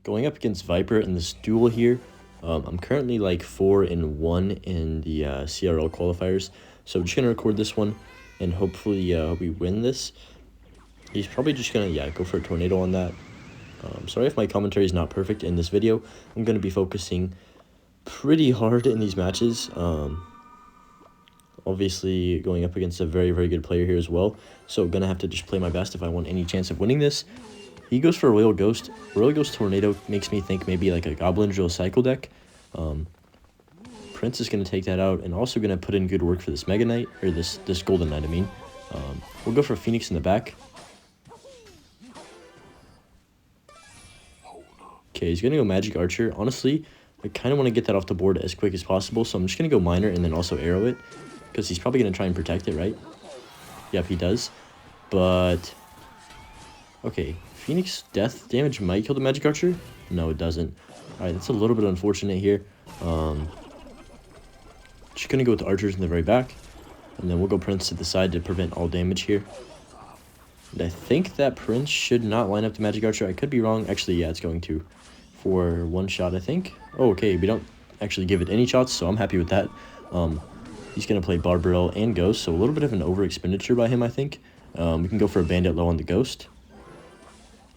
going up against Viper in this duel here. I'm currently like 4-1 in the CRL qualifiers, so I'm just gonna record this one and hopefully we win this. He's probably just gonna go for a tornado on that. Sorry if my commentary is not perfect in this video. I'm gonna be focusing pretty hard in these matches. Obviously going up against a very good player here as well, so gonna have to just play my best if I want any chance of winning this. He goes for a Royal Ghost. Royal Ghost Tornado makes me think maybe like a Goblin Drill Cycle deck. Prince is going to take that out and also going to put in good work for this Mega Knight, or this Golden Knight, I mean. We'll go for Phoenix in the back. Okay, he's going to go Magic Archer. Honestly, I kind of want to get that off the board as quick as possible, so I'm just going to go Miner and then also Arrow it, because he's probably going to try and protect it, right? Yep, he does. But, okay, Phoenix death damage might kill the Magic Archer? No, it doesn't. Alright, that's a little bit unfortunate here. Just gonna go with the archers in the very back, and then we'll go Prince to the side to prevent all damage here. And I think that Prince should not line up the Magic Archer. I could be wrong. Actually, yeah, it's going to. For one shot, I think. Oh, okay, we don't actually give it any shots, so I'm happy with that. He's gonna play Barbarelle and Ghost, so a little bit of an over expenditure by him, I think. We can go for a Bandit low on the Ghost.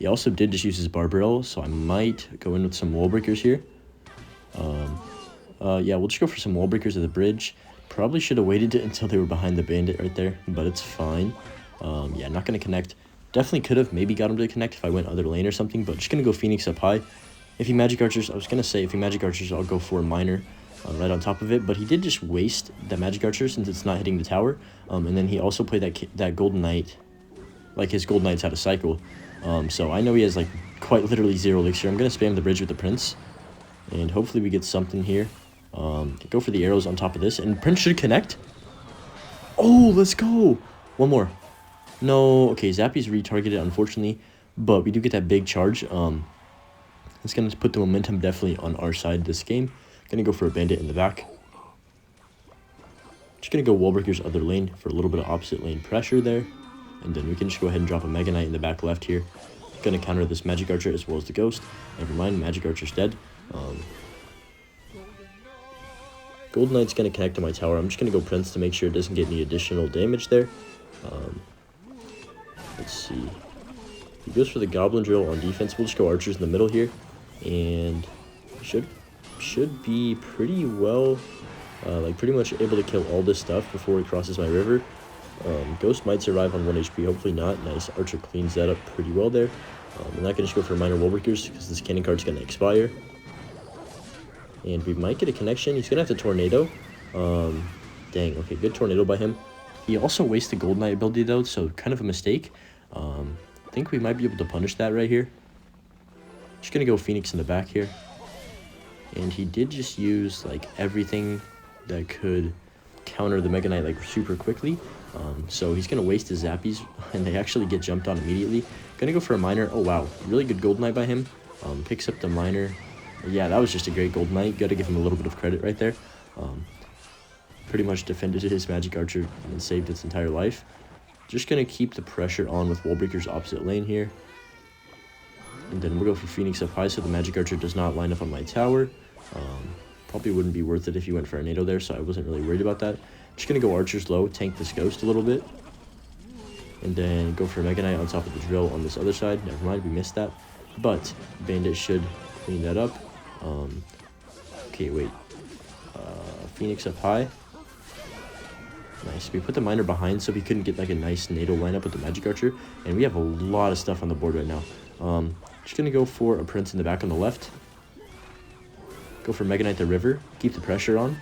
He also did just use his Barbarelle, so I might go in with some wall breakers here. Yeah, we'll just go for some wall breakers at the bridge. Probably should have waited until they were behind the Bandit right there, but it's fine. Yeah, not going to connect. Definitely could have maybe got him to connect if I went other lane or something, but just going to go Phoenix up high. If he Magic Archers, I was going to say if he Magic Archers, I'll go for a Miner right on top of it, but he did just waste that Magic Archer since it's not hitting the tower. And then he also played that Golden Knight, like his Golden Knight's out of cycle. So I know he has like quite literally 0 elixir. I'm going to spam the bridge with the Prince, and hopefully we get something here. Go for the arrows on top of this, and Prince should connect. Oh, let's go. One more. No, okay, Zappy's retargeted, unfortunately, but we do get that big charge. It's going to put the momentum definitely on our side this game. Going to go for a Bandit in the back. Just going to go wall breakers other lane for a little bit of opposite lane pressure there. And then we can just go ahead and drop a Mega Knight in the back left here. Going to counter this Magic Archer as well as the Ghost. Never mind, Magic Archer's dead. Golden Knight's going to connect to my tower. I'm just going to go Prince to make sure it doesn't get any additional damage there. Let's see. He goes for the Goblin Drill on defense. We'll just go Archers in the middle here. And should be pretty well, like pretty much able to kill all this stuff before he crosses my river. Ghost might survive on 1 HP, hopefully not. Nice, Archer cleans that up pretty well there. I'm not going to just go for minor wall breakers because this cannon card's going to expire. And we might get a connection. He's going to have to Tornado. Dang, okay, good Tornado by him. He also wastes the Golden Knight ability though, so kind of a mistake. I think we might be able to punish that right here. Just going to go Phoenix in the back here. And he did just use like everything that could counter the Mega Knight like super quickly. So he's going to waste his Zappies, and they actually get jumped on immediately. Going to go for a Miner. Oh, wow. Really good Golden Knight by him. Picks up the Miner. Yeah, that was just a great Golden Knight. Got to give him a little bit of credit right there. Pretty much defended his Magic Archer and saved its entire life. Just going to keep the pressure on with wall breakers opposite lane here. And then we'll go for Phoenix up high so the Magic Archer does not line up on my tower. Probably wouldn't be worth it if you went for a NATO there, so I wasn't really worried about that. Just going to go Archers low, tank this Ghost a little bit. And then go for a Mega Knight on top of the Drill on this other side. Never mind, we missed that. But Bandit should clean that up. Okay, wait. Phoenix up high. Nice. We put the Miner behind so we couldn't get like a nice NATO lineup with the Magic Archer. And we have a lot of stuff on the board right now. Just going to go for a Prince in the back on the left. Go for Mega Knight the river. Keep the pressure on.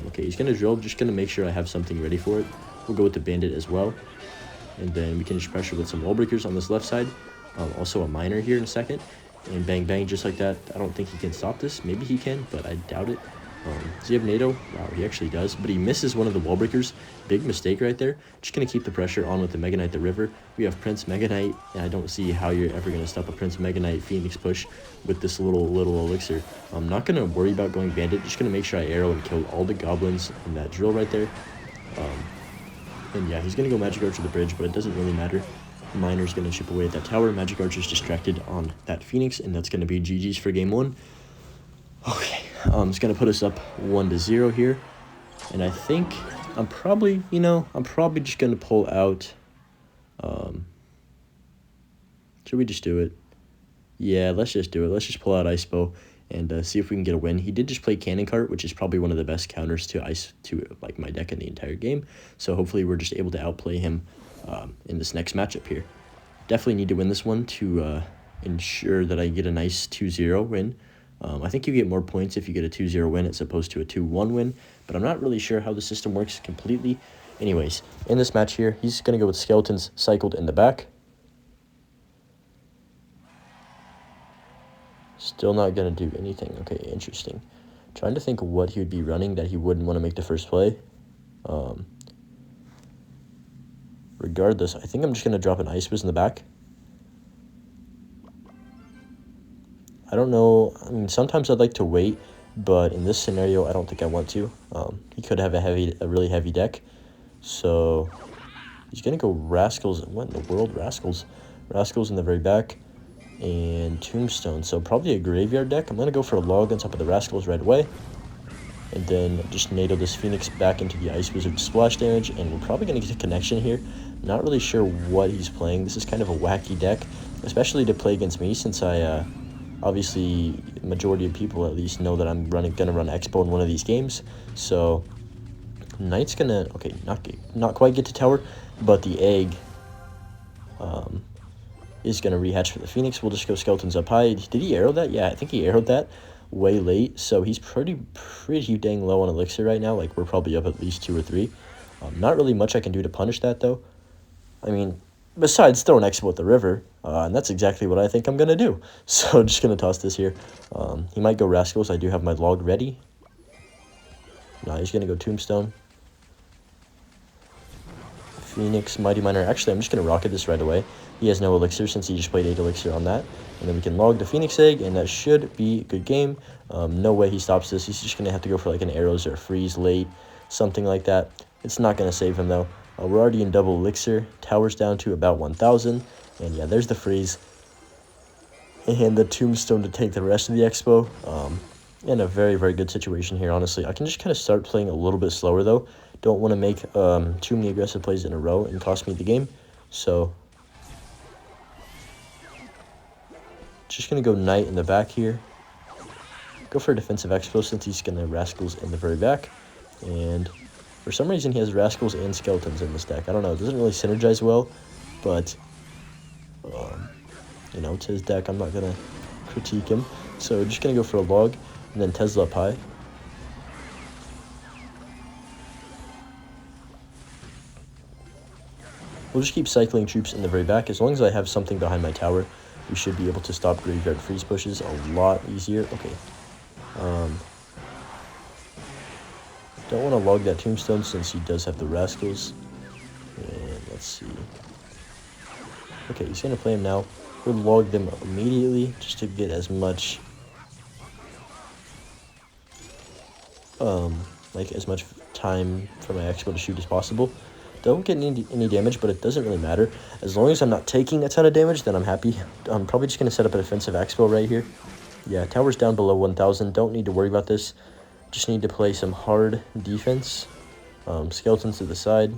Okay, he's going to drill. Just going to make sure I have something ready for it. We'll go with the Bandit as well. And then we can just pressure with some wall breakers on this left side. Also a Miner here in a second. And bang, bang, just like that. I don't think he can stop this. Maybe he can, but I doubt it. Does he have NATO? Wow, he actually does. But he misses one of the wall breakers. Big mistake right there. Just going to keep the pressure on with the Mega Knight the river. We have Prince Mega Knight, and I don't see how you're ever going to stop a Prince Mega Knight Phoenix push with this little elixir. I'm not going to worry about going Bandit. Just going to make sure I arrow and kill all the goblins in that drill right there. And yeah, he's going to go Magic Archer the bridge, but it doesn't really matter. Miner's going to chip away at that tower. Magic Archer's distracted on that Phoenix, and that's going to be GG's for game 1. Okay, it's going to put us up 1-0 here. And I think I'm probably just going to pull out... should we just do it? Yeah, let's just do it. Let's just pull out Ice Bow and see if we can get a win. He did just play Cannon Cart, which is probably one of the best counters to like my deck in the entire game. So hopefully we're just able to outplay him in this next matchup here. Definitely need to win this one to ensure that I get a nice 2-0 win. I think you get more points if you get a 2-0 win as opposed to a 2-1 win, but I'm not really sure how the system works completely. Anyways, in this match here, he's going to go with Skeletons cycled in the back. Still not going to do anything. Okay, interesting. Trying to think of what he would be running that he wouldn't want to make the first play. Regardless, I think I'm just going to drop an Ice Whiz in the back. I don't know. I mean, sometimes I'd like to wait, but in this scenario, I don't think I want to. He could have a really heavy deck. So he's going to go Rascals. What in the world? Rascals. Rascals in the very back. And Tombstone. So probably a graveyard deck. I'm going to go for a log on top of the Rascals right away. And then just NATO this Phoenix back into the Ice Wizard splash damage. And we're probably going to get a connection here. Not really sure what he's playing. This is kind of a wacky deck, especially to play against me, since I obviously majority of people at least know that I'm going to run Expo in one of these games. So Knight's going to, okay, not quite get to tower, but the egg is going to rehatch for the Phoenix. We'll just go Skeletons up high. Did he arrow that? Yeah, I think he arrowed that way late. So he's pretty dang low on Elixir right now. Like, we're probably up at least 2 or 3. Not really much I can do to punish that, though. I mean, besides throwing Expo at the river, and that's exactly what I think I'm going to do. So just going to toss this here. He might go Rascals. I do have my log ready. No, he's going to go Tombstone. Phoenix, Mighty Miner. Actually, I'm just going to rocket this right away. He has no Elixir since he just played 8 Elixir on that. And then we can log the Phoenix Egg, and that should be a good game. No way he stops this. He's just going to have to go for like an arrows or a freeze late, something like that. It's not going to save him, though. We're already in double Elixir. Tower's down to about 1,000. And yeah, there's the freeze. And the Tombstone to take the rest of the Expo. In a very, very good situation here, honestly. I can just kind of start playing a little bit slower, though. Don't want to make too many aggressive plays in a row and cost me the game. So just going to go Knight in the back here. Go for a defensive Expo since he's going to Rascals in the very back. And for some reason, he has Rascals and Skeletons in this deck. I don't know. It doesn't really synergize well, but, you know, it's his deck. I'm not going to critique him. So just going to go for a log and then Tesla up high. We'll just keep cycling troops in the very back. As long as I have something behind my tower, we should be able to stop graveyard freeze pushes a lot easier. Okay. Don't want to log that Tombstone since he does have the Rascals. And let's see. Okay, he's going to play him now. We'll log them immediately just to get as much, as much time for my Expo to shoot as possible. Don't get any damage, but it doesn't really matter. As long as I'm not taking a ton of damage, then I'm happy. I'm probably just going to set up a defensive Expo right here. Yeah, tower's down below 1,000. Don't need to worry about this. Just need to play some hard defense. Skeletons to the side.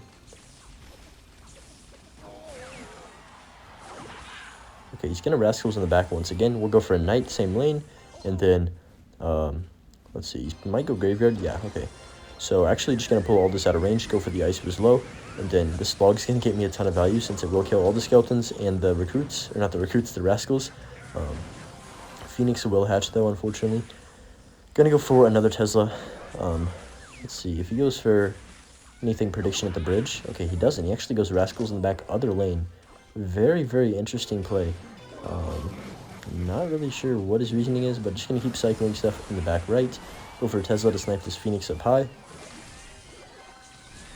Okay, he's going to Rascals in the back once again. We'll go for a Knight, same lane. And then, let's see, he might go Graveyard. Yeah, okay. So actually just going to pull all this out of range, go for the Ice was low. And then this log's going to get me a ton of value since it will kill all the Skeletons and the Recruits. Or not the Recruits, the Rascals. Phoenix will hatch though, unfortunately. Gonna go for another Tesla. Let's see, if he goes for anything prediction at the bridge. Okay, he doesn't. He actually goes Rascals in the back other lane. Very, very interesting play. Not really sure what his reasoning is, but just gonna keep cycling stuff in the back right. Go for a Tesla to snipe this Phoenix up high.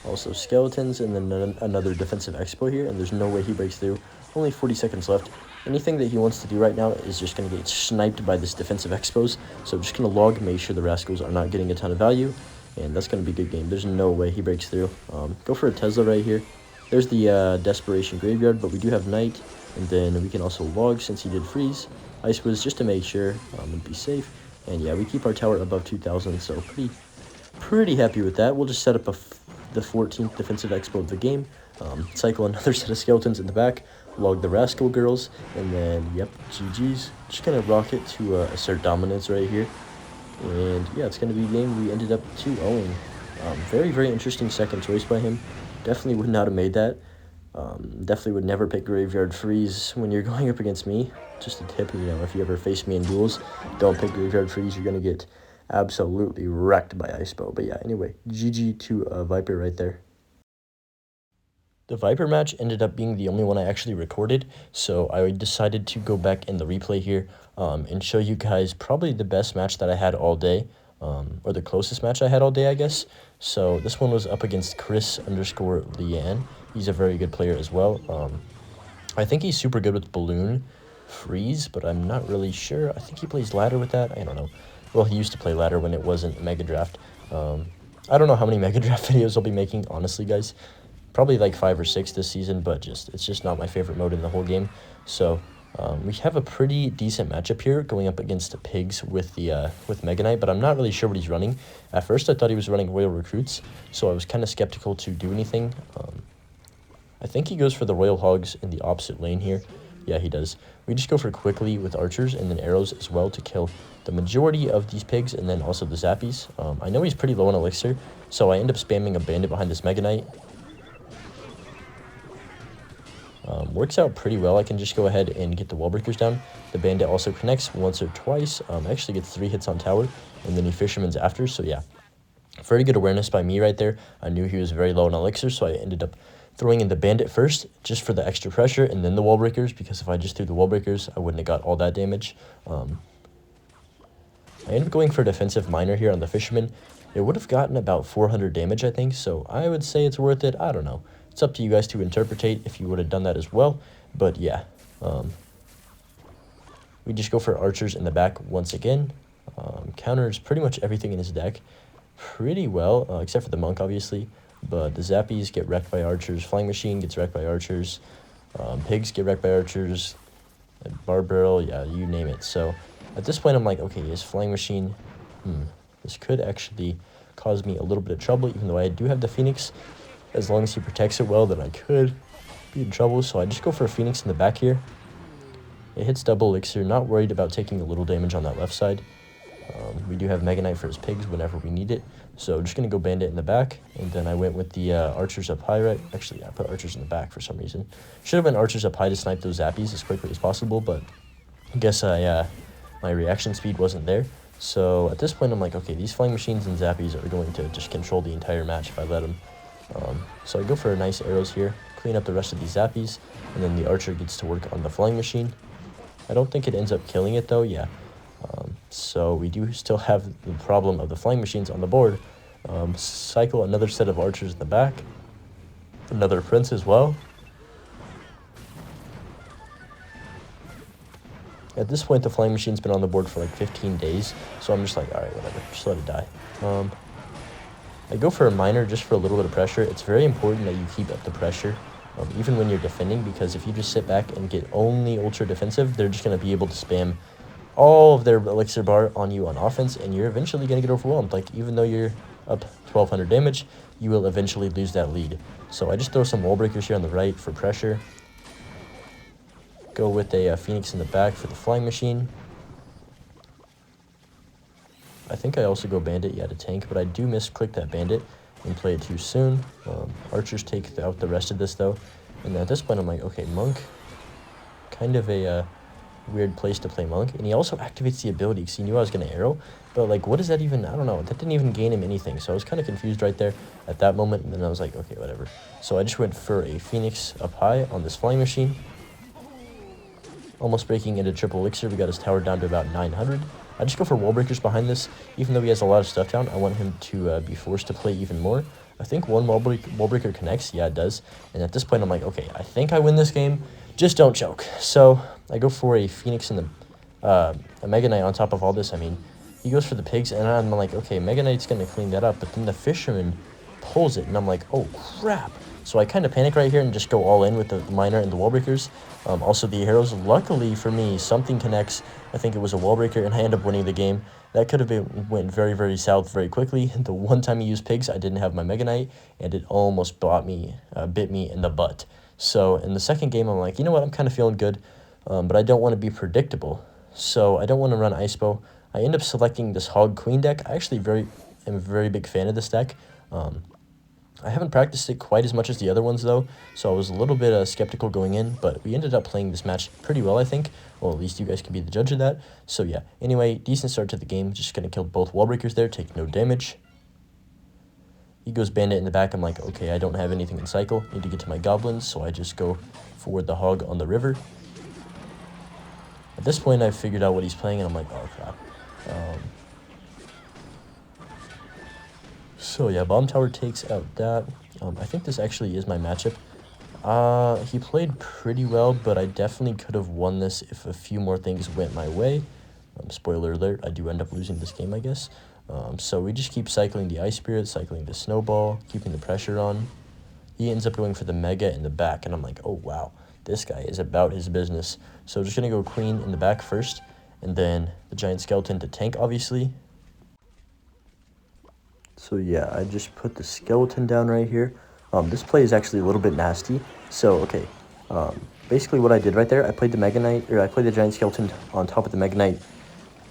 Also Skeletons, and then another defensive Expo here, and there's no way he breaks through. Only 40 seconds left. Anything that he wants to do right now is just going to get sniped by this defensive Expos. So I'm just going to log, make sure the Rascals are not getting a ton of value, and that's going to be a good game. There's no way he breaks through. Go for a Tesla right here, there's the Desperation Graveyard, but we do have Night, and then we can also log since he did freeze. Ice Wiz just to make sure and be safe. And yeah, we keep our tower above 2,000, so pretty happy with that. We'll just set up the 14th defensive expo of the game, cycle another set of skeletons in the back, log the Rascal Girls, and then, yep, GG's. Just gonna rock it to assert dominance right here. And yeah, it's gonna be a game we ended up 2-0. Very interesting second choice by him. Definitely would not have made that. Definitely would never pick Graveyard Freeze when you're going up against me. Just a tip, if you ever face me in duels, don't pick Graveyard Freeze. You're going to get absolutely wrecked by Ice Bow. But yeah, anyway, GG to Viper right there. The Viper match ended up being the only one I actually recorded, so I decided to go back in the replay here and show you guys probably the best match that I had all day, or the closest match I had all day, I guess. So this one was up against Chris_Leanne. He's a very good player as well. I think he's super good with Balloon Freeze, but I'm not really sure. I think he plays ladder with that. I don't know. Well, he used to play ladder when it wasn't Mega Draft. I don't know how many Mega Draft videos I'll be making, honestly, guys. Probably like 5 or 6 this season, but it's just not my favorite mode in the whole game. So we have a pretty decent matchup here going up against the Pigs with Mega Knight, but I'm not really sure what he's running. At first, I thought he was running Royal Recruits, so I was kind of skeptical to do anything. I think he goes for the Royal Hogs in the opposite lane here. Yeah, he does. We just go for quickly with archers and then arrows as well to kill the majority of these pigs and then also the zappies. I know he's pretty low on elixir, so I end up spamming a bandit behind this Mega Knight. Works out pretty well. I can just go ahead and get the wall breakers down. The bandit also connects once or twice. Actually gets 3 hits on tower, and then he fisherman's after. So yeah, very good awareness by me right there. I knew he was very low on elixir, so I ended up throwing in the bandit first just for the extra pressure, and then the wall breakers, because if I just threw the wall breakers, I wouldn't have got all that damage. I ended up going for defensive miner here on the fisherman. It would have gotten about 400 damage, I think, so I would say it's worth it. I don't know. It's up to you guys to interpretate if you would have done that as well. But yeah, we just go for archers in the back once again. Counters pretty much everything in his deck pretty well, except for the monk, obviously. But the zappies get wrecked by archers. Flying machine gets wrecked by archers. Pigs get wrecked by archers. Bar barrel, yeah, you name it. So at this point, I'm like, okay, his flying machine, this could actually cause me a little bit of trouble, even though I do have the Phoenix. As long as he protects it well, then I could be in trouble. So I just go for a Phoenix in the back here. It hits double elixir. Not worried about taking a little damage on that left side. We do have Mega Knight for his pigs whenever we need it. So just going to go bandit in the back. And then I went with the archers up high, right? Actually, yeah, I put archers in the back for some reason. Should have been archers up high to snipe those zappies as quickly as possible. But I guess my reaction speed wasn't there. So at this point, I'm like, okay, these flying machines and zappies are going to just control the entire match if I let them. So I go for nice arrows here, clean up the rest of these zappies, and then the archer gets to work on the flying machine. I don't think it ends up killing it though, yeah. So we do still have the problem of the flying machines on the board. Cycle another set of archers in the back, another prince as well. At this point, the flying machine's been on the board for like 15 days, so I'm just like, alright, whatever, just let it die. I go for a miner just for a little bit of pressure. It's very important that you keep up the pressure, even when you're defending, because if you just sit back and get only ultra defensive, they're just going to be able to spam all of their elixir bar on you on offense, and you're eventually going to get overwhelmed. Like, even though you're up 1,200 damage, you will eventually lose that lead. So I just throw some wall breakers here on the right for pressure. Go with a Phoenix in the back for the flying machine. I think I also go bandit, yeah, to tank, but I do misclick that bandit and play it too soon. Archers take out the rest of this, though. And at this point, I'm like, okay, monk, kind of a weird place to play monk. And he also activates the ability because he knew I was going to arrow. But, like, what does that even, I don't know. That didn't even gain him anything. So I was kind of confused right there at that moment. And then I was like, okay, whatever. So I just went for a Phoenix up high on this flying machine. Almost breaking into triple elixir. We got his tower down to about 900. I just go for wall breakers behind this. Even though he has a lot of stuff down, I want him to be forced to play even more. I think one wall breaker connects. Yeah, it does. And at this point, I'm like, okay, I think I win this game. Just don't choke. So I go for a Phoenix and a Mega Knight on top of all this. I mean, he goes for the pigs, and I'm like, okay, Mega Knight's going to clean that up. But then the fisherman pulls it, and I'm like, oh, crap. So I kind of panic right here and just go all in with the miner and the wall breakers. Also the arrows, luckily for me, something connects. I think it was a wall breaker, and I end up winning the game. That could have went very, very south very quickly. The one time I used pigs, I didn't have my Mega Knight, and it almost bit me in the butt. So in the second game, I'm like, you know what, I'm kind of feeling good, but I don't want to be predictable. So I don't want to run Ice-Bow. I end up selecting this Hog Queen deck. I actually am a very big fan of this deck. I haven't practiced it quite as much as the other ones, though, so I was a little bit skeptical going in, but we ended up playing this match pretty well, I think. Well, at least you guys can be the judge of that. So yeah, anyway, decent start to the game. Just going to kill both wall breakers there, take no damage. He goes Bandit in the back. I'm like, okay, I don't have anything in cycle. Need to get to my goblins, so I just go forward the Hog on the river. At this point, I figured out what he's playing, and I'm like, oh, crap. So yeah, Bomb Tower takes out that. I think this actually is my matchup. He played pretty well, but I definitely could have won this if a few more things went my way. Spoiler alert, I do end up losing this game, I guess. So we just keep cycling the Ice Spirit, cycling the Snowball, keeping the pressure on. He ends up going for the Mega in the back, and I'm like, oh wow, this guy is about his business. So just going to go Queen in the back first, and then the Giant Skeleton to tank, obviously. So yeah, I just put the skeleton down right here. This play is actually a little bit nasty. So, okay, basically what I did right there, I played the Giant Skeleton on top of the Mega Knight,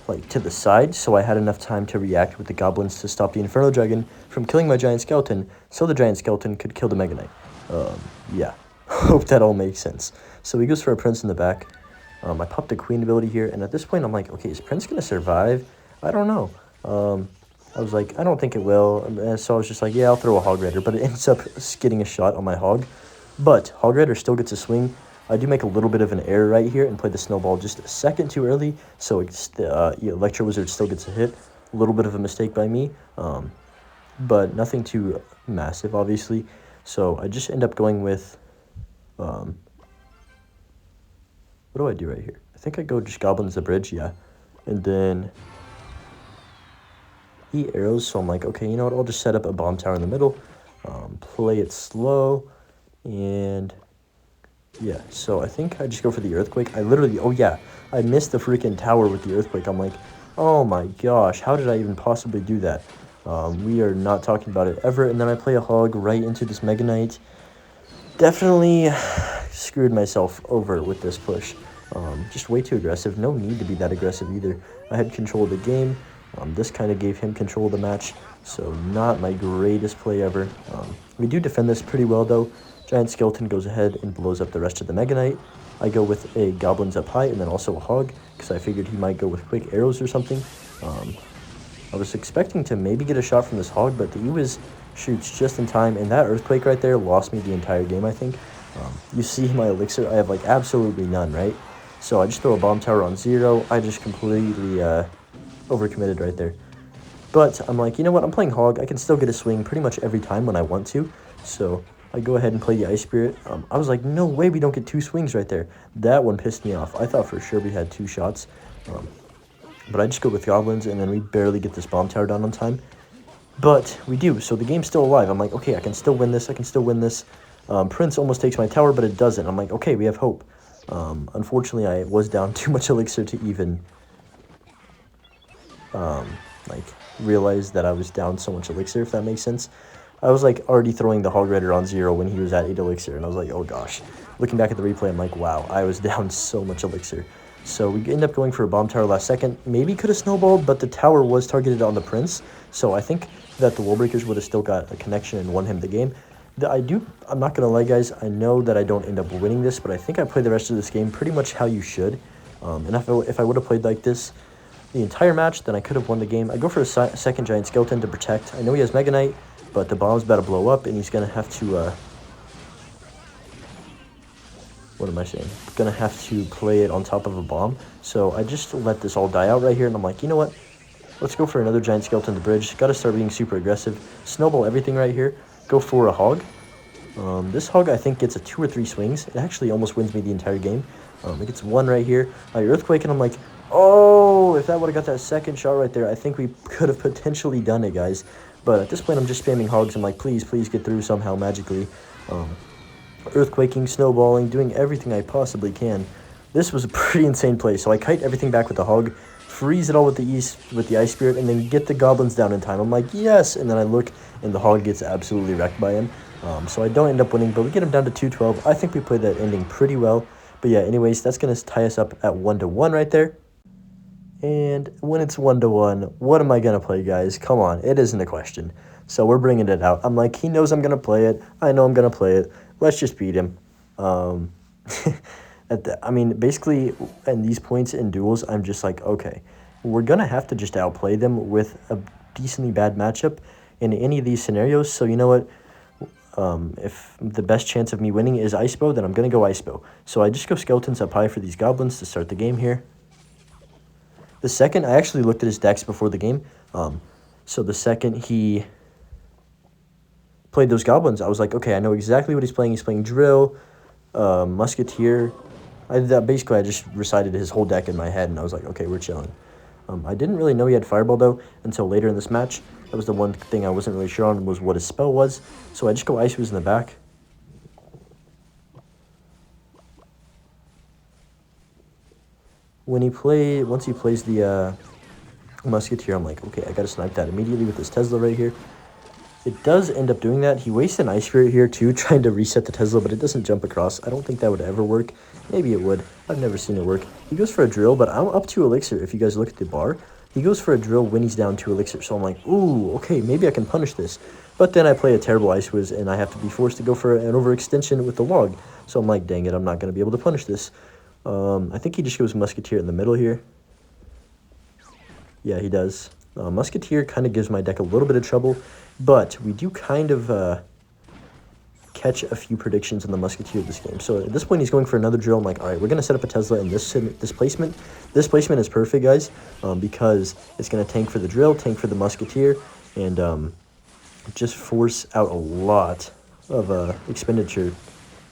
like, to the side, so I had enough time to react with the goblins to stop the Inferno Dragon from killing my Giant Skeleton, so the Giant Skeleton could kill the Mega Knight. Yeah, hope that all makes sense. So he goes for a Prince in the back. I popped the Queen ability here, and at this point, I'm like, okay, is Prince going to survive? I don't know. I was like, I don't think it will. So I was just like, yeah, I'll throw a Hog Rider. But it ends up getting a shot on my Hog. But Hog Rider still gets a swing. I do make a little bit of an error right here and play the Snowball just a second too early. So Electro Wizard still gets a hit. A little bit of a mistake by me. But nothing too massive, obviously. So I just end up going with... what do I do right here? I think I go just Goblins the Bridge, yeah. And then... he arrows, so I'm like, okay, you know what, I'll just set up a Bomb Tower in the middle, play it slow, and yeah, so I think I just go for the Earthquake. I literally, oh yeah, I missed the freaking tower with the Earthquake. I'm like, oh my gosh, how did I even possibly do that? We are not talking about it ever, and then I play a Hog right into this Mega Knight. Definitely screwed myself over with this push. Just way too aggressive. No need to be that aggressive either. I had control of the game. This kind of gave him control of the match, so not my greatest play ever. We do defend this pretty well, though. Giant Skeleton goes ahead and blows up the rest of the Mega Knight. I go with a Goblins up high and then also a Hog, because I figured he might go with quick arrows or something. I was expecting to maybe get a shot from this Hog, but the Ewiz shoots just in time, and that Earthquake right there lost me the entire game, I think. You see my Elixir, I have like absolutely none, right? So I just throw a Bomb Tower on 0. I just completely... overcommitted right there. But I'm like, you know what, I'm playing Hog. I can still get a swing pretty much every time when I want to. So I go ahead and play the Ice Spirit. I was like, no way we don't get 2 swings right there. That one pissed me off. I thought for sure we had 2 shots. But I just go with Goblins, and then we barely get this Bomb Tower down on time. But we do, so the game's still alive. I'm like, okay, I can still win this. Prince almost takes my tower, but it doesn't. I'm like, okay, we have hope. Unfortunately, I was down too much Elixir to even... like, realized that I was down so much Elixir, if that makes sense. I was, like, already throwing the Hog Rider on 0 when he was at 8 Elixir, and I was like, oh gosh. Looking back at the replay, I'm like, wow, I was down so much Elixir. So we end up going for a Bomb Tower last second. Maybe could have snowballed, but the tower was targeted on the Prince, so I think that the Wall Breakers would have still got a connection and won him the game. I'm not going to lie, guys, I know that I don't end up winning this, but I think I played the rest of this game pretty much how you should. And if I would have played like this the entire match, then I could have won the game. I go for a second Giant Skeleton to protect. I know he has Mega Knight, but the bomb's about to blow up, and he's going to have to, what am I saying? Going to have to play it on top of a bomb. So I just let this all die out right here, and I'm like, you know what? Let's go for another Giant Skeleton to bridge. Got to start being super aggressive. Snowball everything right here. Go for a Hog. This Hog, I think, gets a 2 or 3 swings. It actually almost wins me the entire game. It gets 1 right here. I Earthquake, and I'm like, oh, if that would have got that second shot right there, I think we could have potentially done it, guys. But at this point, I'm just spamming Hogs. I'm like, please, please get through somehow magically. Earthquaking, snowballing, doing everything I possibly can. This was a pretty insane play. So I kite everything back with the Hog, freeze it all with the Ice Spirit, and then get the Goblins down in time. I'm like, yes! And then I look, and the Hog gets absolutely wrecked by him. So I don't end up winning, but we get him down to 212. I think we played that ending pretty well. But yeah, anyways, that's going to tie us up at 1-1 right there. And when it's 1-1, what am I going to play, guys? Come on, it isn't a question. So we're bringing it out. I'm like, he knows I'm going to play it. I know I'm going to play it. Let's just beat him. I mean, basically, in these points in duels, I'm just like, okay, we're going to have to just outplay them with a decently bad matchup in any of these scenarios. So you know what? If the best chance of me winning is Ice Bow, then I'm going to go Ice Bow. So I just go Skeletons up high for these Goblins to start the game here. The second, I actually looked at his decks before the game. So the second he played those Goblins, I was like, okay, I know exactly what he's playing. He's playing Drill, Musketeer. Basically, I just recited his whole deck in my head, and I was like, okay, we're chilling. I didn't really know he had Fireball, though, until later in this match. That was the one thing I wasn't really sure on, was what his spell was. So I just go Ice Wiz in the back. Once he plays the Musketeer, I'm like, okay, I gotta snipe that immediately with this Tesla right here. It does end up doing that. He wastes an Ice Spirit here too, trying to reset the Tesla, but it doesn't jump across. I don't think that would ever work. Maybe it would. I've never seen it work. He goes for a Drill, but I'm up 2 Elixir. If you guys look at the bar, he goes for a Drill when he's down 2 Elixir. So I'm like, ooh, okay, maybe I can punish this. But then I play a terrible Ice Wiz, and I have to be forced to go for an overextension with the Log. So I'm like, dang it, I'm not going to be able to punish this. I think he just goes Musketeer in the middle here. Yeah, he does. Musketeer kind of gives my deck a little bit of trouble, but we do kind of catch a few predictions in the Musketeer this game. So at this point, he's going for another Drill. I'm like, all right, we're going to set up a Tesla in this placement. This placement is perfect, guys, because it's going to tank for the Drill, tank for the Musketeer, and just force out a lot of expenditure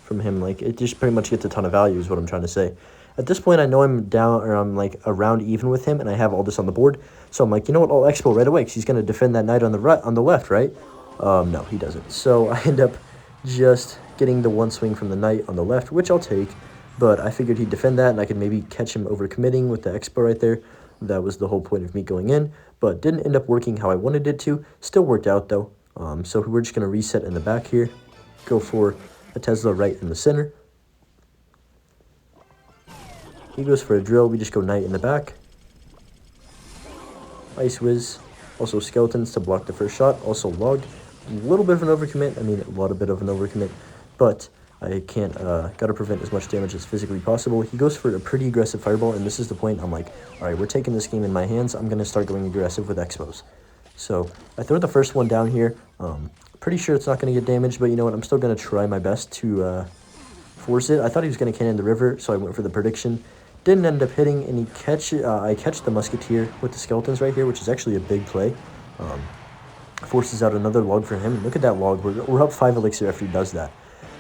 from him. Like, it just pretty much gets a ton of value is what I'm trying to say. At this point, I know I'm down, or I'm like around even with him, and I have all this on the board. So I'm like, you know what? I'll Expo right away because he's going to defend that Knight on the left, right? No, he doesn't. So I end up just getting the one swing from the Knight on the left, which I'll take. But I figured he'd defend that, and I could maybe catch him overcommitting with the Expo right there. That was the whole point of me going in, but didn't end up working how I wanted it to. Still worked out, though. So we're just going to reset in the back here. Go for a Tesla right in the center. He goes for a Drill. We just go Knight in the back. Ice Wiz. Also Skeletons to block the first shot. Also Log. A little bit of an overcommit. I mean, a lot of bit of an overcommit. But I can't, gotta prevent as much damage as physically possible. He goes for a pretty aggressive Fireball, and this is the point. I'm like, all right, we're taking this game in my hands. I'm going to start going aggressive with Expos. So I throw the first one down here. Pretty sure it's not going to get damaged, but you know what? I'm still going to try my best to force it. I thought he was going to cannon the river, so I went for the prediction. Didn't end up hitting, and I catch the Musketeer with the Skeletons right here, which is actually a big play. Forces out another Log for him. Look at that Log. We're up 5 Elixir after he does that.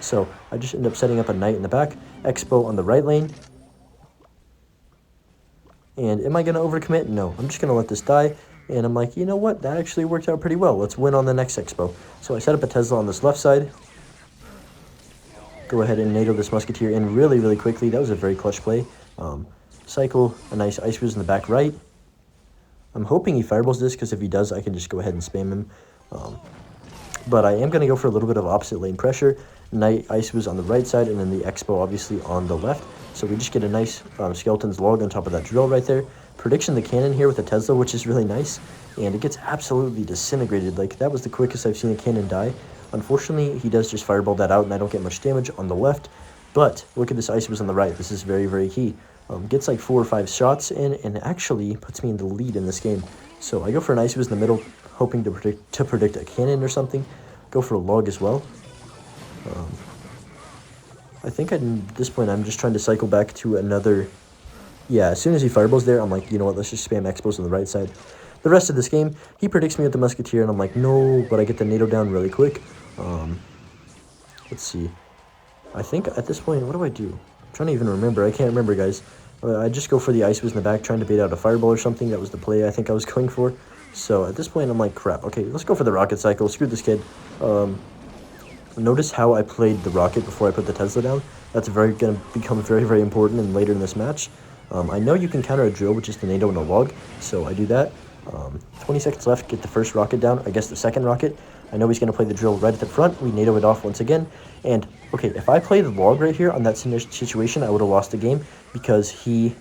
So I just end up setting up a Knight in the back. Expo on the right lane. And am I going to overcommit? No. I'm just going to let this die. And I'm like, you know what? That actually worked out pretty well. Let's win on the next Expo. So I set up a Tesla on this left side. Go ahead and NATO this Musketeer in really, really quickly. That was a very clutch play. Cycle a nice Ice Wiz in the back right. I'm hoping he fireballs this, because if he does, I can just go ahead and spam him. But I am going to go for a little bit of opposite lane pressure. Knight Ice Wiz on the right side, and then the Expo obviously on the left. So we just get a nice Skeleton's Log on top of that Drill right there. Prediction the cannon here with the Tesla, which is really nice. And it gets absolutely disintegrated. Like, that was the quickest I've seen a cannon die. Unfortunately, he does just fireball that out, and I don't get much damage on the left. But look at this Ice Wiz on the right. This is very, very key. Gets like 4 or 5 shots in, and actually puts me in the lead in this game. So I go for an Ice Wiz in the middle, hoping to predict a cannon or something. Go for a Log as well. I think at this point I'm just trying to cycle back to another. Yeah, as soon as he fireballs there, I'm like, you know what, let's just spam Expos on the right side. The rest of this game, he predicts me with the Musketeer, and I'm like, no, but I get the NATO down really quick. Let's see. I think at this point, what do I do? I'm trying to even remember. I can't remember, guys. I just go for the Ice Wiz in the back, trying to bait out a Fireball or something. That was the play I think I was going for. So at this point, I'm like, crap. Okay, let's go for the Rocket Cycle. Screw this kid. Notice how I played the rocket before I put the Tesla down. That's going to become very, very important and later in this match. I know you can counter a drill with just a NATO and a log, so I do that. 20 seconds left, get the first rocket down, I guess the second rocket. I know he's going to play the drill right at the front. We NATO it off once again. And, okay, if I play the log right here on that situation, I would have lost the game because he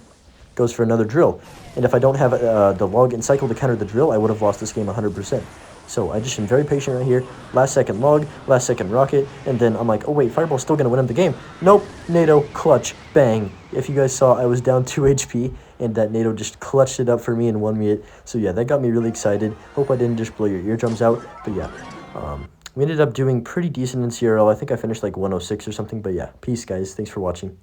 goes for another drill. And if I don't have the log and cycle to counter the drill, I would have lost this game 100%. So I just am very patient right here. Last second log, last second rocket, and then I'm like, oh wait, Fireball's still going to win him the game. Nope, NATO, clutch, bang. If you guys saw, I was down 2 HP, and that NATO just clutched it up for me and won me it. So yeah, that got me really excited. Hope I didn't just blow your eardrums out, but yeah. We ended up doing pretty decent in CRL. I think I finished like 106 or something, but yeah, peace guys. Thanks for watching.